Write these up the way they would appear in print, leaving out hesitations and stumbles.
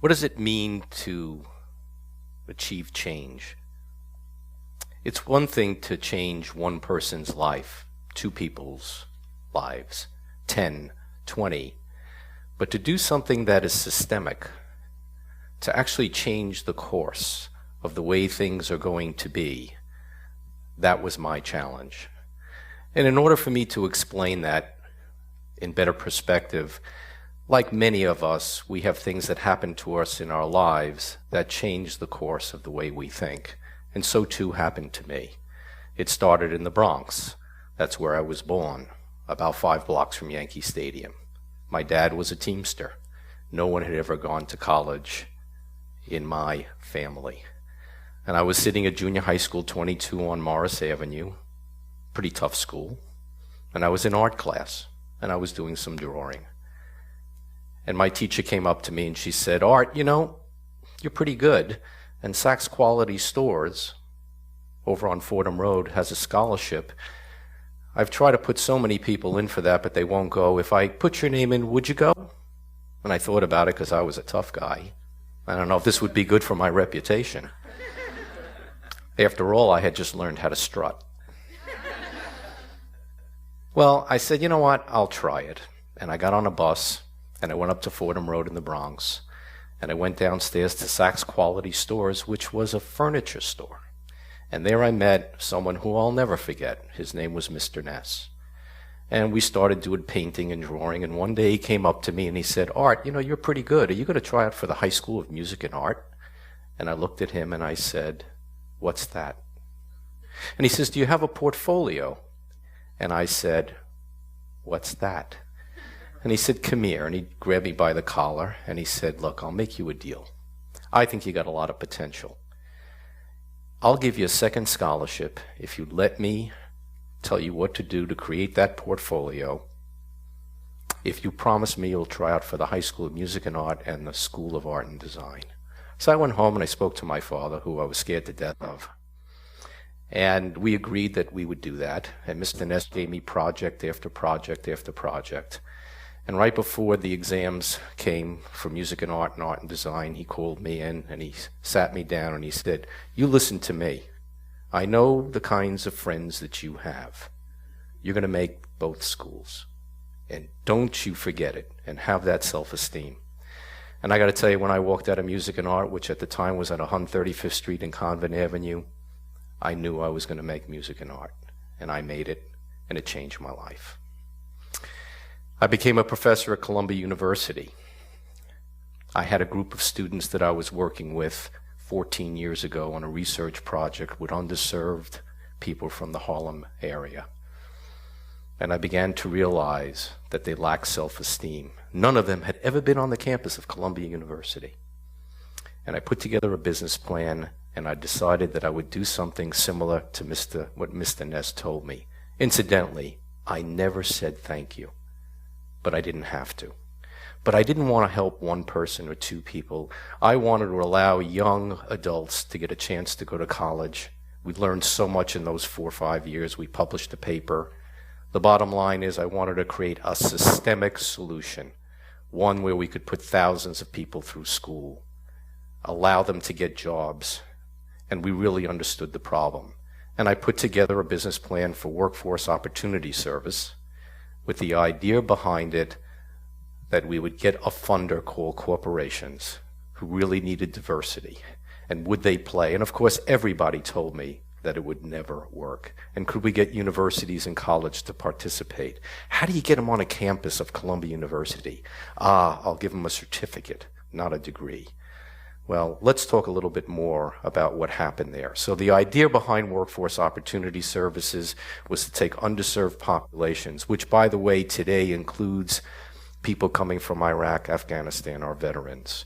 What does it mean to achieve change? It's one thing to change one person's life, two people's lives, 10, 20, but to do something that is systemic, to actually change the course of the way things are going to be, that was my challenge. And in order for me to explain that in better perspective, like many of us, we have things that happen to us in our lives that change the course of the way we think. And so too happened to me. It started in the Bronx. That's where I was born, about 5 blocks from Yankee Stadium. My dad was a Teamster. No one had ever gone to college in my family. And I was sitting at junior high school 22 on Morris Avenue, pretty tough school. And I was in art class, and I was doing some drawing. And my teacher came up to me and she said, "Art, you know, you're pretty good. And Saks Quality Stores over on Fordham Road has a scholarship. I've tried to put so many people in for that, but they won't go. If I put your name in, would you go?" And I thought about it because I was a tough guy. I don't know if this would be good for my reputation. After all, I had just learned how to strut. Well, I said, you know what, I'll try it. And I got on a bus, and I went up to Fordham Road in the Bronx, and I went downstairs to Saks Quality Stores, which was a furniture store. And there I met someone who I'll never forget. His name was Mr. Ness. And we started doing painting and drawing, and one day he came up to me and he said, "Art, you know, you're pretty good. Are you going to try out for the High School of Music and Art?" And I looked at him and I said, "What's that?" And he says, "Do you have a portfolio?" And I said, "What's that?" And he said, "Come here." And he grabbed me by the collar and he said, "Look, I'll make you a deal. I think you got a lot of potential. I'll give you a second scholarship if you let me tell you what to do to create that portfolio. If you promise me you'll try out for the High School of Music and Art and the School of Art and Design." So I went home and I spoke to my father, who I was scared to death of. And we agreed that we would do that. And Mr. Ness gave me project after project after project. And right before the exams came for music and art and design, he called me in and he sat me down and he said, "You listen to me. I know the kinds of friends that you have. You're going to make both schools. And don't you forget it and have that self-esteem." And I got to tell you, when I walked out of music and art, which at the time was at 135th Street and Convent Avenue, I knew I was going to make music and art. And I made it, and it changed my life. I became a professor at Columbia University. I had a group of students that I was working with 14 years ago on a research project with underserved people from the Harlem area. And I began to realize that they lacked self-esteem. None of them had ever been on the campus of Columbia University. And I put together a business plan, and I decided that I would do something similar to what Mr. Ness told me. Incidentally, I never said thank you. But I didn't have to. But I didn't want to help one person or two people. I wanted to allow young adults to get a chance to go to college. We learned so much in those 4 or 5 years. We published a paper. The bottom line is I wanted to create a systemic solution, one where we could put thousands of people through school, allow them to get jobs, and we really understood the problem. And I put together a business plan for Workforce Opportunity Service, with the idea behind it that we would get a funder called corporations who really needed diversity. And would they play? And of course, everybody told me that it would never work. And could we get universities and college to participate? How do you get them on a campus of Columbia University? I'll give them a certificate, not a degree. Well, let's talk a little bit more about what happened there. So the idea behind Workforce Opportunity Services was to take underserved populations, which, by the way, today includes people coming from Iraq, Afghanistan, our veterans.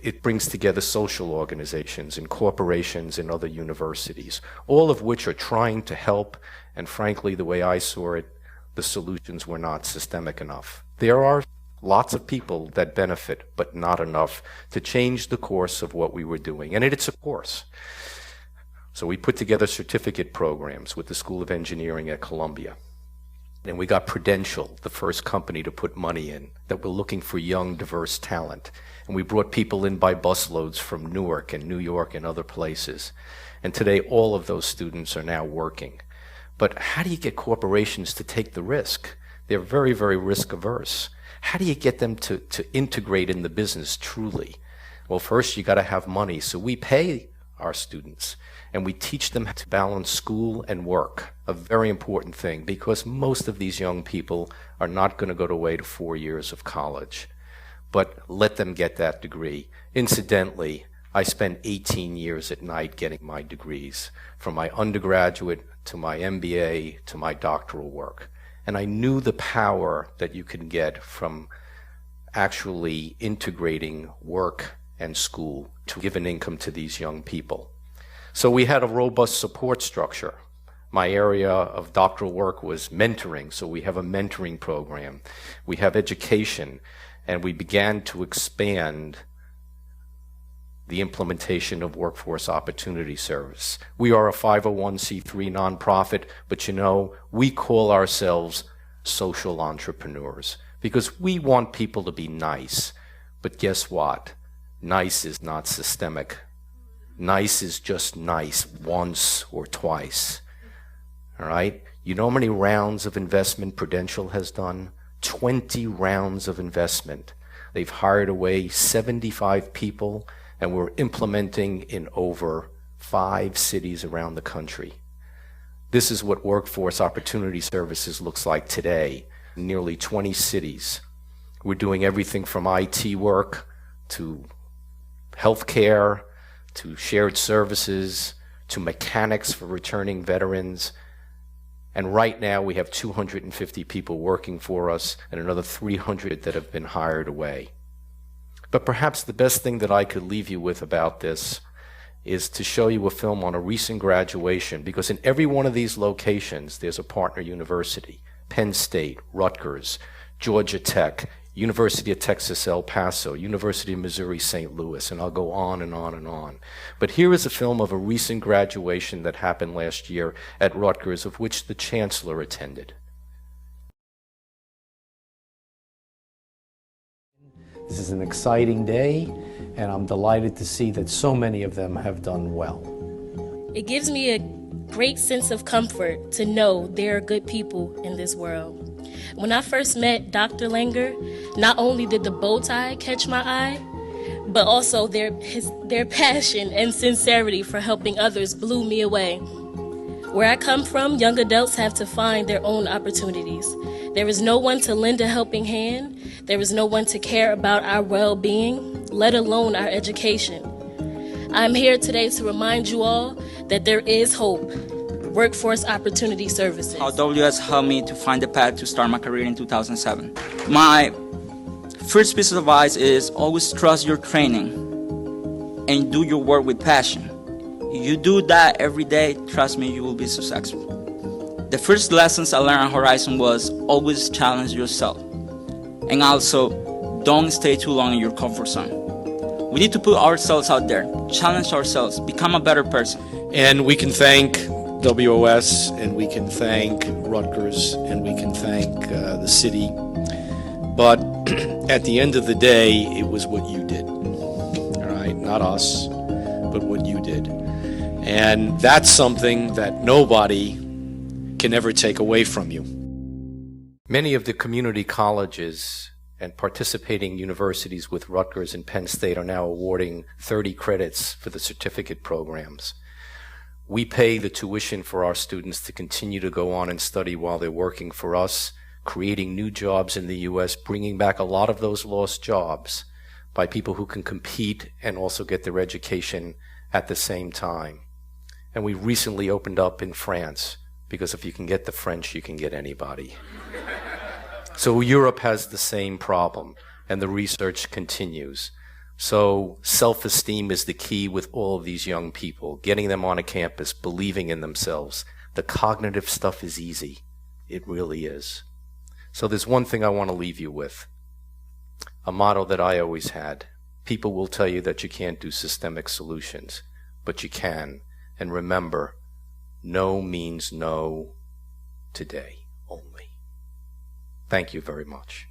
It brings together social organizations and corporations and other universities, all of which are trying to help, and frankly, the way I saw it, the solutions were not systemic enough. There are lots of people that benefit, but not enough to change the course of what we were doing. And it's a course. So we put together certificate programs with the School of Engineering at Columbia. And we got Prudential, the first company to put money in, that were looking for young, diverse talent. And we brought people in by busloads from Newark and New York and other places. And today, all of those students are now working. But how do you get corporations to take the risk? They're very, very risk averse. How do you get them to integrate in the business truly? Well, first, you got to have money. So we pay our students, and we teach them how to balance school and work, a very important thing, because most of these young people are not going to go away to 4 years of college. But let them get that degree. Incidentally, I spent 18 years at night getting my degrees, from my undergraduate to my MBA to my doctoral work. And I knew the power that you can get from actually integrating work and school to give an income to these young people. So we had a robust support structure. My area of doctoral work was mentoring, so we have a mentoring program. We have education, and we began to expand the implementation of Workforce Opportunity Service. We are a 501c3 nonprofit, but you know, we call ourselves social entrepreneurs because we want people to be nice. But guess what? Nice is not systemic. Nice is just nice once or twice. All right? You know how many rounds of investment Prudential has done? 20 rounds of investment. They've hired away 75 people, and we're implementing in over 5 cities around the country. This is what Workforce Opportunity Services looks like today, in nearly 20 cities. We're doing everything from IT work to healthcare, to shared services, to mechanics for returning veterans. And right now we have 250 people working for us and another 300 that have been hired away. But perhaps the best thing that I could leave you with about this is to show you a film on a recent graduation, because in every one of these locations there's a partner university. Penn State, Rutgers, Georgia Tech, University of Texas, El Paso, University of Missouri, St. Louis, and I'll go on and on and on. But here is a film of a recent graduation that happened last year at Rutgers, of which the chancellor attended. This is an exciting day, and I'm delighted to see that so many of them have done well. It gives me a great sense of comfort to know there are good people in this world. When I first met Dr. Langer, not only did the bow tie catch my eye, but also their passion and sincerity for helping others blew me away. Where I come from, young adults have to find their own opportunities. There is no one to lend a helping hand. There is no one to care about our well-being, let alone our education. I'm here today to remind you all that there is hope. Workforce Opportunity Services. How WS helped me to find the path to start my career in 2007. My first piece of advice is always trust your training and do your work with passion. You do that every day, trust me, you will be successful. The first lessons I learned at Horizon was always challenge yourself. And also, don't stay too long in your comfort zone. We need to put ourselves out there, challenge ourselves, become a better person. And we can thank WOS, and we can thank Rutgers, and we can thank the city. But at the end of the day, it was what you did. All right, not us, but what you did. And that's something that nobody can ever take away from you. Many of the community colleges and participating universities with Rutgers and Penn State are now awarding 30 credits for the certificate programs. We pay the tuition for our students to continue to go on and study while they're working for us, creating new jobs in the U.S., bringing back a lot of those lost jobs by people who can compete and also get their education at the same time. And we recently opened up in France, because if you can get the French, you can get anybody. So Europe has the same problem, and the research continues. So self-esteem is the key with all of these young people, getting them on a campus, believing in themselves. The cognitive stuff is easy. It really is. So there's one thing I want to leave you with, a motto that I always had. People will tell you that you can't do systemic solutions, but you can. And remember, no means no today only. Thank you very much.